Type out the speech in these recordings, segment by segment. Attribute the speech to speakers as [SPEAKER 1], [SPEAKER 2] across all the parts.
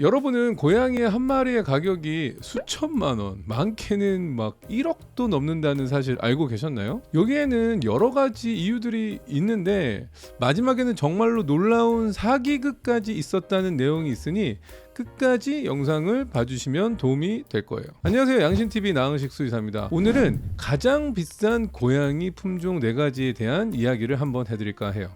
[SPEAKER 1] 여러분은 고양이 한 마리의 가격이 수천만 원, 많게는 막 1억도 넘는다는 사실 알고 계셨나요? 여기에는 여러 가지 이유들이 있는데 마지막에는 정말로 놀라운 사기극까지 있었다는 내용이 있으니 끝까지 영상을 봐주시면 도움이 될 거예요. 안녕하세요, 양신TV 나흥식 수의사입니다. 오늘은 가장 비싼 고양이 품종 4가지에 대한 이야기를 한번 해드릴까 해요.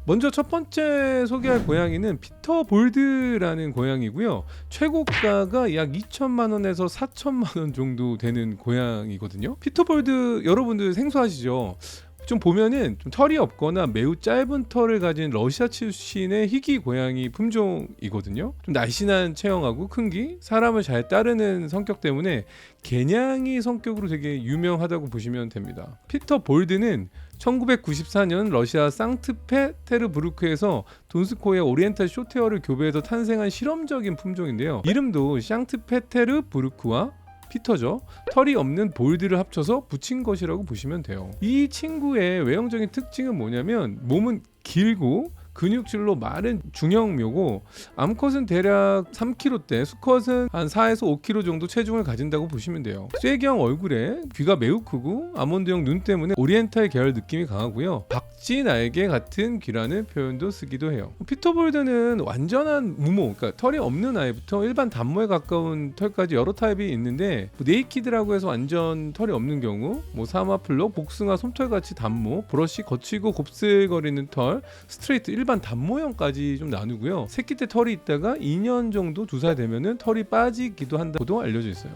[SPEAKER 1] 먼저 첫 번째 소개할 고양이는 피터볼드라는 고양이고요. 최고가가 약 2천만 원에서 4천만 원 정도 되는 고양이거든요. 피터볼드 여러분들 생소하시죠? 좀 보면은 좀 털이 없거나 매우 짧은 털을 가진 러시아 출신의 희귀 고양이 품종이거든요. 좀 날씬한 체형하고 큰기, 사람을 잘 따르는 성격 때문에 개냥이 성격으로 되게 유명하다고 보시면 됩니다. 피터볼드는 1994년 러시아 상트페테르부르크에서 돈스코의 오리엔탈 쇼테어를 교배해서 탄생한 실험적인 품종인데요. 이름도 상트페테르부르크와 피터죠. 털이 없는 볼드를 합쳐서 붙인 것이라고 보시면 돼요. 이 친구의 외형적인 특징은 뭐냐면 몸은 길고 근육질로 마른 중형묘고 암컷은 대략 3kg대, 수컷은 한 4에서 5kg 정도 체중을 가진다고 보시면 돼요. 쇠경 얼굴에 귀가 매우 크고 아몬드형 눈 때문에 오리엔탈 계열 느낌이 강하고요. 박쥐 날개 같은 귀라는 표현도 쓰기도 해요. 피터볼드는 완전한 무모, 그러니까 털이 없는 아이부터 일반 단모에 가까운 털까지 여러 타입이 있는데 네이키드라고 해서 완전 털이 없는 경우, 사마플록, 복숭아, 솜털같이 단모, 브러쉬 거치고 곱슬거리는 털, 스트레이트, 일반 단모형까지 좀 나누고요. 새끼 때 털이 있다가 2년 정도 2살 되면은 털이 빠지기도 한다고도 알려져 있어요.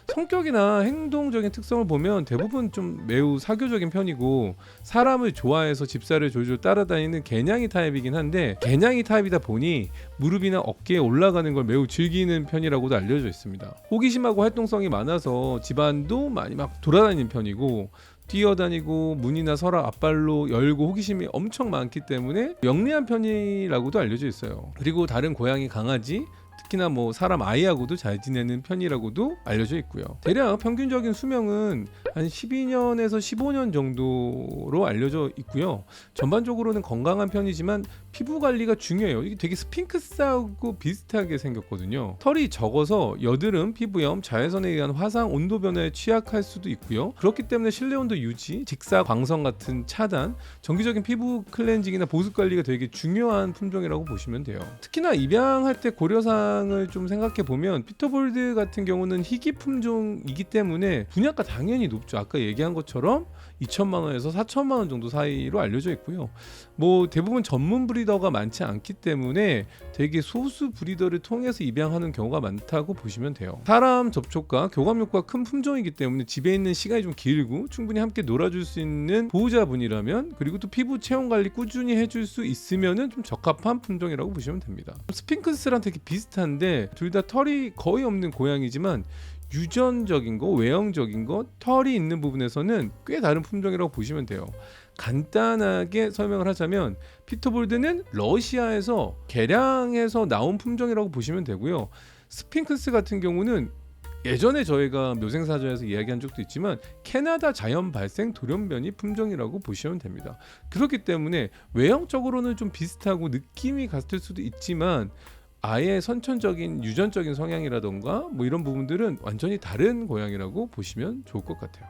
[SPEAKER 1] 성격이나 행동적인 특성을 보면 대부분 좀 매우 사교적인 편이고 사람을 좋아해서 집사를 졸졸 따라다니는 개냥이 타입이긴 한데 개냥이 타입이다 보니 무릎이나 어깨에 올라가는 걸 매우 즐기는 편이라고도 알려져 있습니다. 호기심하고 활동성이 많아서 집안도 많이 막 돌아다니는 편이고 뛰어다니고 문이나 서랍 앞발로 열고 호기심이 엄청 많기 때문에 영리한 편이라고도 알려져 있어요. 그리고 다른 고양이, 강아지, 특히나 사람 아이하고도 잘 지내는 편이라고도 알려져 있고요. 대략 평균적인 수명은 한 12년에서 15년 정도로 알려져 있고요. 전반적으로는 건강한 편이지만 피부 관리가 중요해요. 이게 되게 스핑크스하고 비슷하게 생겼거든요. 털이 적어서 여드름, 피부염, 자외선에 의한 화상, 온도 변화에 취약할 수도 있고요. 그렇기 때문에 실내 온도 유지, 직사 광선 같은 차단, 정기적인 피부 클렌징이나 보습 관리가 되게 중요한 품종이라고 보시면 돼요. 특히나 입양할 때 고려사항을 좀 생각해 보면 피터볼드 같은 경우는 희귀 품종이기 때문에 분양가 당연히 높죠. 아까 얘기한 것처럼 2천만 원에서 4천만 원 정도 사이로 알려져 있고요. 대부분 전문 브리더가 많지 않기 때문에 되게 소수 브리더를 통해서 입양하는 경우가 많다고 보시면 돼요. 사람 접촉과 교감 효과가 큰 품종이기 때문에 집에 있는 시간이 좀 길고 충분히 함께 놀아줄 수 있는 보호자분이라면, 그리고 또 피부 체온 관리 꾸준히 해줄 수 있으면은 좀 적합한 품종이라고 보시면 됩니다. 스핑크스랑 되게 비슷한데 둘 다 털이 거의 없는 고양이지만 유전적인 거, 외형적인 거, 털이 있는 부분에서는 꽤 다른 품종이라고 보시면 돼요. 간단하게 설명을 하자면 피터볼드는 러시아에서 개량해서 나온 품종이라고 보시면 되고요. 스핑크스 같은 경우는 예전에 저희가 묘생사전에서 이야기한 적도 있지만 캐나다 자연 발생 돌연변이 품종이라고 보시면 됩니다. 그렇기 때문에 외형적으로는 좀 비슷하고 느낌이 같을 수도 있지만 아예 선천적인 유전적인 성향이라던가 이런 부분들은 완전히 다른 고양이라고 보시면 좋을 것 같아요.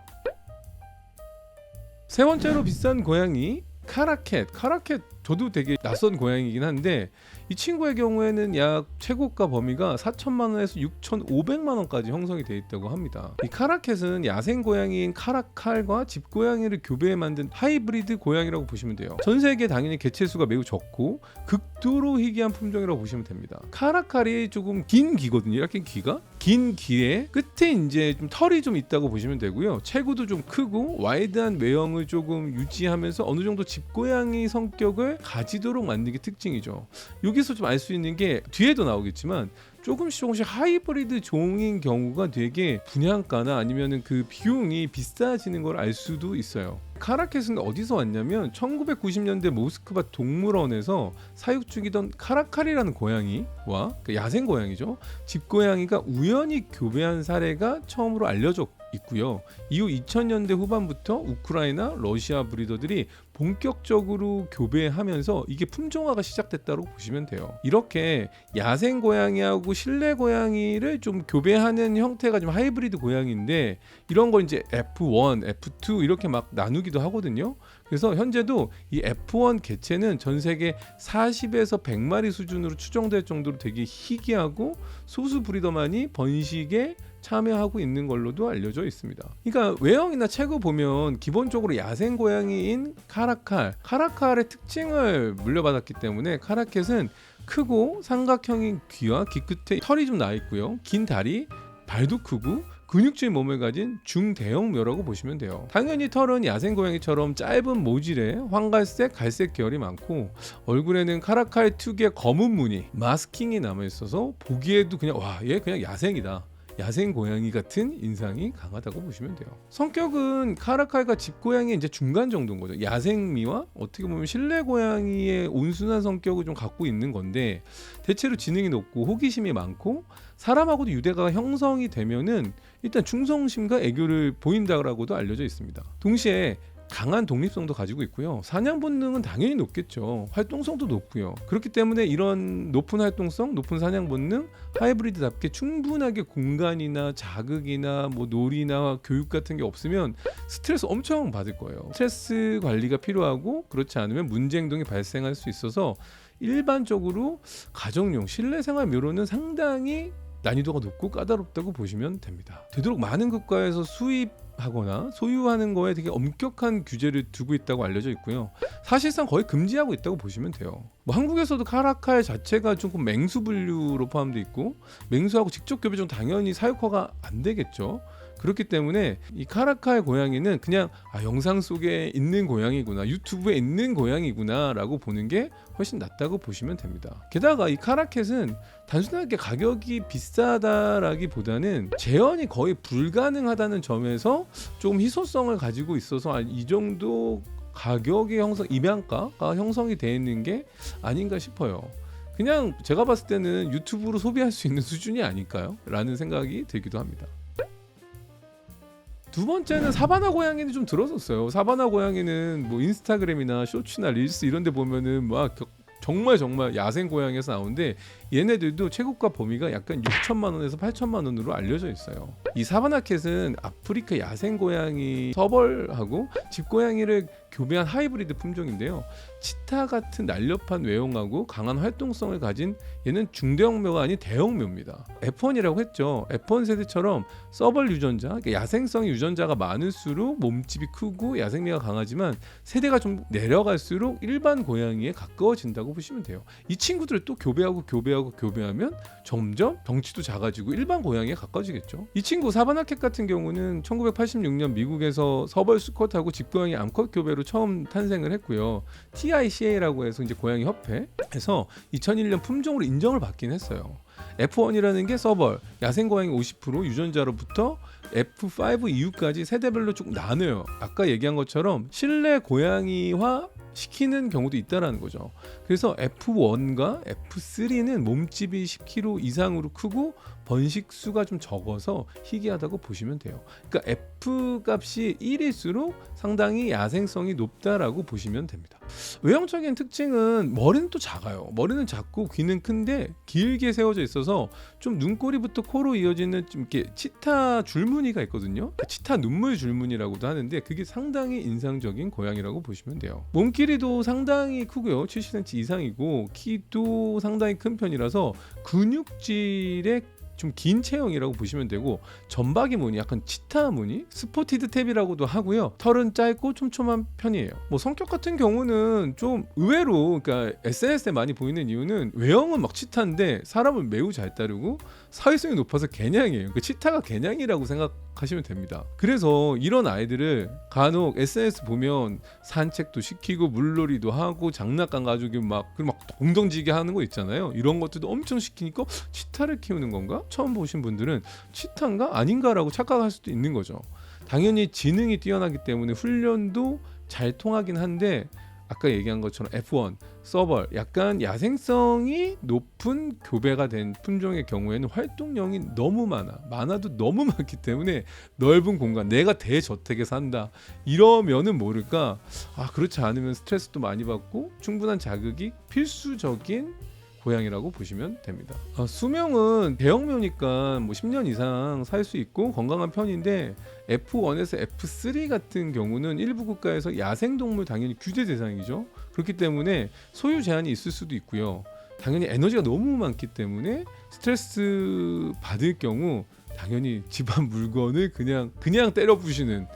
[SPEAKER 1] 세 번째로 비싼 고양이, 카라캣. 저도 되게 낯선 고양이긴 한데 이 친구의 경우에는 약 최고가 범위가 4천만 원에서 6,500만 원까지 형성이 되어 있다고 합니다. 이 카라캣은 야생 고양이인 카라칼과 집 고양이를 교배해 만든 하이브리드 고양이라고 보시면 돼요. 전 세계 당연히 개체수가 매우 적고 극도로 희귀한 품종이라고 보시면 됩니다. 카라칼이 조금 긴 귀거든요. 이렇게 귀가 긴 귀에 끝에 이제 좀 털이 좀 있다고 보시면 되고요. 체구도 좀 크고 와이드한 외형을 조금 유지하면서 어느 정도 집 고양이 성격을 가지도록 만든 게 특징이죠. 여기서 좀 알 수 있는 게 뒤에도 나오겠지만 조금씩 하이브리드 종인 경우가 되게 분양가나 아니면은 그 비용이 비싸지는 걸 알 수도 있어요. 카라캣은 어디서 왔냐면 1990년대 모스크바 동물원에서 사육 중이던 카라칼이라는 고양이와 야생 고양이죠. 집 고양이가 우연히 교배한 사례가 처음으로 알려져 있고요. 이후 2000년대 후반부터 우크라이나, 러시아 브리더들이 본격적으로 교배하면서 이게 품종화가 시작됐다고 보시면 돼요. 이렇게 야생 고양이하고 실내 고양이를 좀 교배하는 형태가 좀 하이브리드 고양이인데 이런 걸 이제 F1, F2 이렇게 막 나누기도 하거든요. 그래서 현재도 이 F1 개체는 전 세계 40에서 100마리 수준으로 추정될 정도로 되게 희귀하고 소수 브리더만이 번식에 참여하고 있는 걸로도 알려져 있습니다. 그러니까 외형이나 체구 보면 기본적으로 야생 고양이인 카라칼의 특징을 물려받았기 때문에 카라켓은 크고 삼각형인 귀와 귀 끝에 털이 좀 나 있고요. 긴 다리, 발도 크고 근육질 몸을 가진 중대형묘라고 보시면 돼요. 당연히 털은 야생 고양이처럼 짧은 모질에 황갈색, 갈색 계열이 많고 얼굴에는 카라칼 특유의 검은 무늬, 마스킹이 남아있어서 보기에도 그냥 와, 얘 그냥 야생이다. 야생 고양이 같은 인상이 강하다고 보시면 돼요. 성격은 카라칼과 집고양이의 이제 중간 정도인 거죠. 야생미와 어떻게 보면 실내 고양이의 온순한 성격을 좀 갖고 있는 건데 대체로 지능이 높고 호기심이 많고 사람하고도 유대가 형성이 되면은 일단 충성심과 애교를 보인다라고도 알려져 있습니다. 동시에 강한 독립성도 가지고 있고요. 사냥 본능은 당연히 높겠죠. 활동성도 높고요. 그렇기 때문에 이런 높은 활동성, 높은 사냥 본능, 하이브리드답게 충분하게 공간이나 자극이나 뭐 놀이나 교육 같은 게 없으면 스트레스 엄청 받을 거예요. 스트레스 관리가 필요하고 그렇지 않으면 문제 행동이 발생할 수 있어서 일반적으로 가정용 실내 생활 묘로는 상당히 난이도가 높고 까다롭다고 보시면 됩니다. 되도록 많은 국가에서 수입하거나 소유하는 거에 되게 엄격한 규제를 두고 있다고 알려져 있고요. 사실상 거의 금지하고 있다고 보시면 돼요. 뭐 한국에서도 카라칼 자체가 조금 맹수 분류로 포함되어 있고 맹수하고 직접 교배종 당연히 사육화가 안 되겠죠. 그렇기 때문에 이 카라칼 고양이는 그냥 영상 속에 있는 고양이구나, 유튜브에 있는 고양이구나 라고 보는 게 훨씬 낫다고 보시면 됩니다. 게다가 이 카라켓은 단순하게 가격이 비싸다라기보다는 재현이 거의 불가능하다는 점에서 좀 희소성을 가지고 있어서 이 정도 가격의 입양가가 형성이 되어 있는 게 아닌가 싶어요. 그냥 제가 봤을 때는 유튜브로 소비할 수 있는 수준이 아닐까요? 라는 생각이 들기도 합니다. 두 번째는 사바나 고양이는 좀 들었었어요. 사바나 고양이는 뭐 인스타그램이나 쇼츠나 릴스 이런 데 보면은 막 정말 야생 고양이에서 나오는데 얘네들도 최고가 범위가 약간 6천만 원에서 8천만 원으로 알려져 있어요. 이 사바나캣은 아프리카 야생 고양이 서벌하고 집고양이를 교배한 하이브리드 품종인데요. 치타 같은 날렵한 외형하고 강한 활동성을 가진 얘는 중대형묘가 아닌 대형묘입니다. F1이라고 했죠. F1 세대처럼 서벌 유전자, 그러니까 야생성 유전자가 많을수록 몸집이 크고 야생미가 강하지만 세대가 좀 내려갈수록 일반 고양이에 가까워진다고 보시면 돼요. 이 친구들을 또 교배하면 점점 덩치도 작아지고 일반 고양이에 가까워지겠죠. 이 친구 사바나캣 같은 경우는 1986년 미국에서 서벌 수컷하고 집고양이 암컷 교배로 처음 탄생을 했고요. TICA라고 해서 이제 고양이 협회에서 2001년 품종으로 인정을 받긴 했어요. F1이라는 게 서벌, 야생 고양이 50% 유전자로부터 F5 이후까지 세대별로 쭉 나눠요. 아까 얘기한 것처럼 실내 고양이화 시키는 경우도 있다라는 거죠. 그래서 F1과 F3는 몸집이 10kg 이상으로 크고 번식 수가 좀 적어서 희귀하다고 보시면 돼요. 그러니까 F 값이 1일수록 상당히 야생성이 높다라고 보시면 됩니다. 외형적인 특징은 머리는 또 작아요. 머리는 작고 귀는 큰데 길게 세워져 있어서 좀 눈꼬리부터 코로 이어지는 좀 이렇게 치타 줄무늬가 있거든요. 치타 눈물 줄무늬라고도 하는데 그게 상당히 인상적인 고양이라고 보시면 돼요. 몸길이도 상당히 크고요. 70cm 이상이고 키도 상당히 큰 편이라서 근육질의 좀 긴 체형이라고 보시면 되고 점박이 무늬, 약간 치타 무늬, 스포티드 탭이라고도 하고요. 털은 짧고 촘촘한 편이에요. 뭐 성격 같은 경우는 좀 의외로 그러니까 SNS에 많이 보이는 이유는 외형은 막 치타인데 사람을 매우 잘 따르고 사회성이 높아서 개냥이에요. 그 치타가 개냥이라고 생각하시면 됩니다. 그래서 이런 아이들을 간혹 SNS 보면 산책도 시키고 물놀이도 하고 장난감 가지고 막 동정지게 하는 거 있잖아요. 이런 것들도 엄청 시키니까 치타를 키우는 건가? 처음 보신 분들은 치타인가 아닌가라고 착각할 수도 있는 거죠. 당연히 지능이 뛰어나기 때문에 훈련도 잘 통하긴 한데 아까 얘기한 것처럼 F1, 서벌, 약간 야생성이 높은 교배가 된 품종의 경우에는 활동량이 너무 많아도 너무 많기 때문에 넓은 공간, 내가 대저택에 산다 이러면은 모를까 그렇지 않으면 스트레스도 많이 받고 충분한 자극이 필수적인 고양이라고 보시면 됩니다. 수명은 대형묘니까 뭐 10년 이상 살 수 있고 건강한 편인데 F1에서 F3 같은 경우는 일부 국가에서 야생동물 당연히 규제 대상이죠. 그렇기 때문에 소유 제한이 있을 수도 있고요. 당연히 에너지가 너무 많기 때문에 스트레스 받을 경우 당연히 집안 물건을 그냥 때려 부시는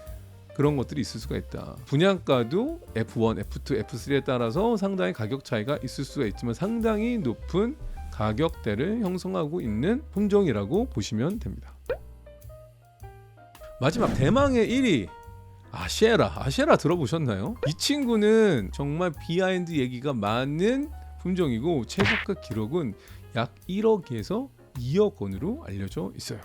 [SPEAKER 1] 그런 것들이 있을 수가 있다. 분양가도 F1, F2, F3에 따라서 상당히 가격 차이가 있을 수가 있지만 상당히 높은 가격대를 형성하고 있는 품종이라고 보시면 됩니다. 마지막 대망의 1위 아쉐라 들어보셨나요? 이 친구는 정말 비하인드 얘기가 많은 품종이고 최고가 기록은 약 1억에서 2억 원으로 알려져 있어요.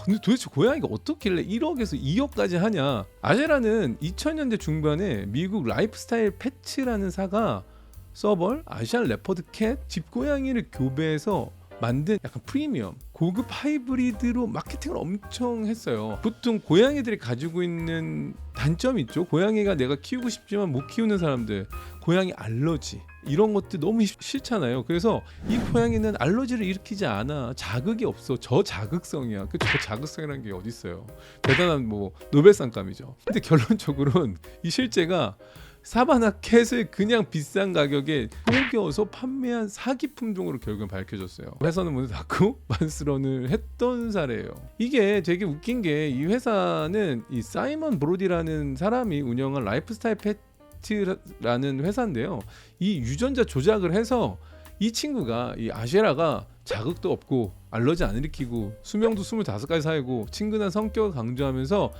[SPEAKER 1] 근데 도대체 고양이가 어떻길래 1억에서 2억까지 하냐? 아쉐라는 2000년대 중반에 미국 라이프스타일 패츠라는 사가 서벌, 아시안 레퍼드 캣, 집고양이를 교배해서 만든 약간 프리미엄 고급 하이브리드로 마케팅을 엄청 했어요. 보통 고양이들이 가지고 있는 단점이 있죠. 고양이가 내가 키우고 싶지만 못 키우는 사람들, 고양이 알러지 이런 것들 너무 싫잖아요. 그래서 이 고양이는 알러지를 일으키지 않아. 자극이 없어. 저자극성이야. 그 저자극성이라는 게 어디 있어요. 대단한 뭐 노벨상감이죠. 근데 결론적으로는 이 실제가 사바나 캣을 그냥 비싼 가격에 속여서 판매한 사기 품종으로 결국은 밝혀졌어요. 회사는 문을 닫고 만스런을 했던 사례예요. 이게 되게 웃긴 게 이 회사는 이 사이먼 브로디라는 사람이 운영한 라이프스타일 패트라는 회사인데요. 이 유전자 조작을 해서 이 친구가 이 아쉐라가 자극도 없고 알러지 안 일으키고 수명도 25까지 살고 친근한 성격을 강조하면서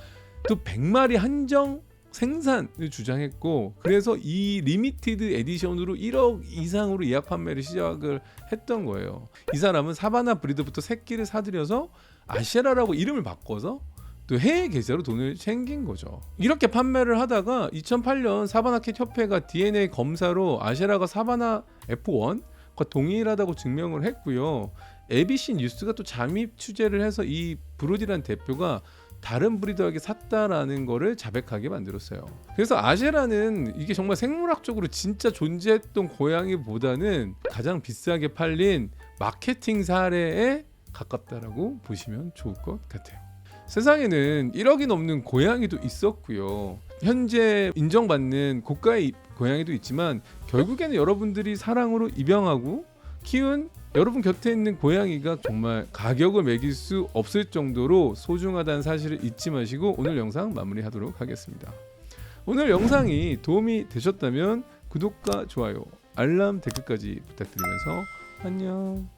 [SPEAKER 1] 또 100마리 한정 생산을 주장했고 그래서 이 리미티드 에디션으로 1억 이상으로 예약 판매를 시작을 했던 거예요. 이 사람은 사바나 브리드부터 새끼를 사들여서 아쉐라라고 이름을 바꿔서 또 해외 계좌로 돈을 챙긴 거죠. 이렇게 판매를 하다가 2008년 사바나캣 협회가 DNA 검사로 아쉐라가 사바나 F1과 동일하다고 증명을 했고요. ABC 뉴스가 또 잠입 취재를 해서 이 브로디라는 대표가 다른 브리더에게 샀다라는 거를 자백하게 만들었어요. 그래서 아쉐라는 이게 정말 생물학적으로 진짜 존재했던 고양이보다는 가장 비싸게 팔린 마케팅 사례에 가깝다라고 보시면 좋을 것 같아요. 세상에는 1억이 넘는 고양이도 있었고요. 현재 인정받는 고가의 고양이도 있지만 결국에는 여러분들이 사랑으로 입양하고 키운 여러분 곁에 있는 고양이가 정말 가격을 매길 수 없을 정도로 소중하다는 사실을 잊지 마시고 오늘 영상 마무리하도록 하겠습니다. 오늘 영상이 도움이 되셨다면 구독과 좋아요, 알람, 댓글까지 부탁드리면서 안녕.